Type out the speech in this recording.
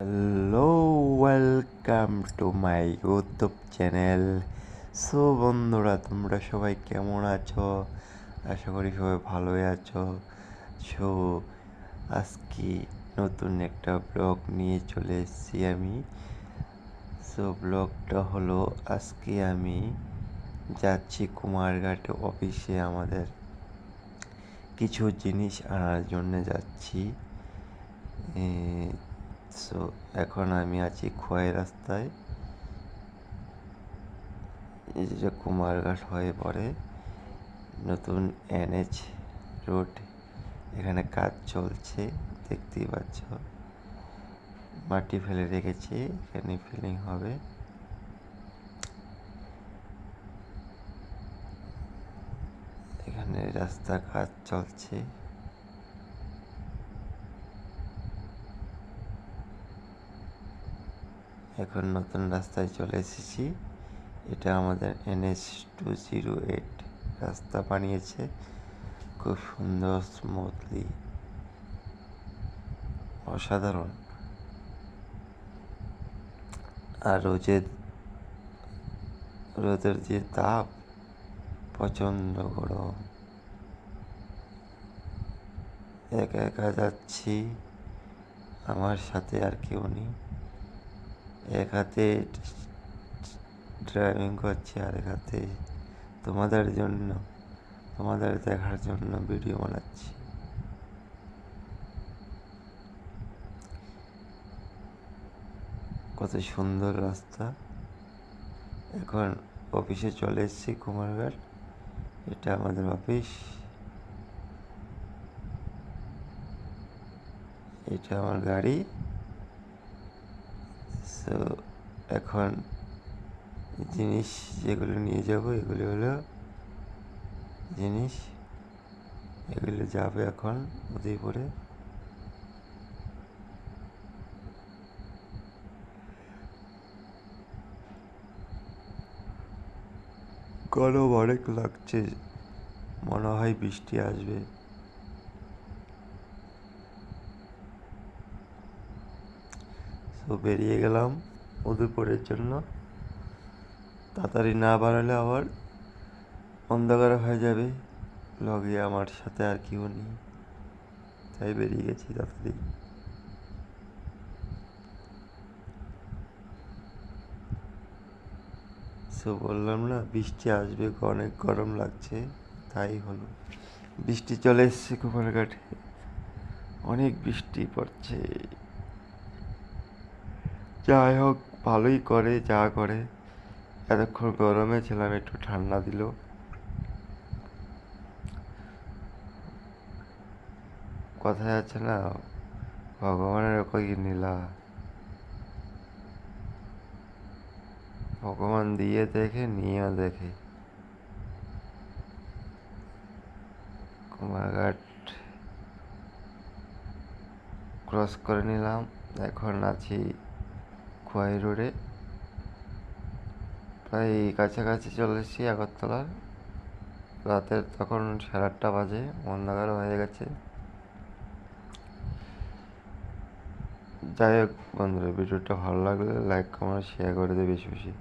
Hello, welcome to my YouTube channel. So বন্ধুরা, তোমরা সবাই কেমন আছো? আশা করি সবাই ভালোই আছো। সো আজকে নতুন একটা ব্লগ নিয়ে চলে এসেছি আমি। সো ব্লগটা হলো, আজকে আমি যাচ্ছি কুমারঘাট অফিসে, আমাদের কিছু জিনিস আনার জন্য যাচ্ছি। সো এখন আমি আছি খোয়াই রাস্তায়, এই যে কুমারঘাট হয়ে পড়ে নতুন NH রোড, এখানে কাজ চলছে, দেখতেই পাচ্ছ। মাটি ফেলে রেখেছে, এখানে ফিলিং হবে। এখানে রাস্তা কাজ চলছে। এখন নতুন রাস্তায় চলে এসেছি। এটা আমাদের NH 208 রাস্তা বানিয়েছে, খুব সুন্দর, স্মুথলি, অসাধারণ। আর রোদের যে তাপ, প্রচণ্ড গরম। একা একা যাচ্ছি, আমার সাথে আর কেউ নেই। এক হাতে ড্রাইভিং করছি, আর এক হাতে তোমাদের দেখার জন্য ভিডিও বানাচ্ছি। কত সুন্দর রাস্তা। এখন অফিসে চলে এসেছি কুমারঘাট, এটা আমাদের অফিস, এটা আমার গাড়ি। সো এখন জিনিস যেগুলো নিয়ে যাব, এগুলো হলো জিনিস, এগুলো যাবে এখন উদয়পুরে। গরম অনেক লাগছে, মনে হয় বৃষ্টি আসবে। তো বেরিয়ে গেলাম উদয়পুরের জন্য। তাড়াতাড়ি না বাড়ালে আবার অন্ধকার হয়ে যাবে, লগে আমার সাথে আর কেউ নেই, তাই বেরিয়ে গেছি তাড়াতাড়ি। সো বললাম না, বৃষ্টি আসবে, অনেক গরম লাগছে, তাই হলো। বৃষ্টি চলে এসছে কুমারঘাটে, অনেক বৃষ্টি পড়ছে। যাই হোক, ভালোই করে যা করে। এতক্ষণ গরমে ছিলাম, একটু ঠান্ডা দিল। কথায় আছে না, ভগবানের কই নীলা, ভগবান দিয়ে দেখে, নিয়েও দেখে। কুমারঘাট ক্রস করে নিলাম, এখন আছি খোয়াই রোডে, প্রায় কাছাকাছি চলে এসেছি আগরতলার। রাতের তখন 8:30 বাজে, অন্ধকার হয়ে গেছে। যাই হোক বন্ধুরা, ভিডিওটা ভালো লাগলে লাইক কমেন্ট শেয়ার করে দেবে বেশি বেশি।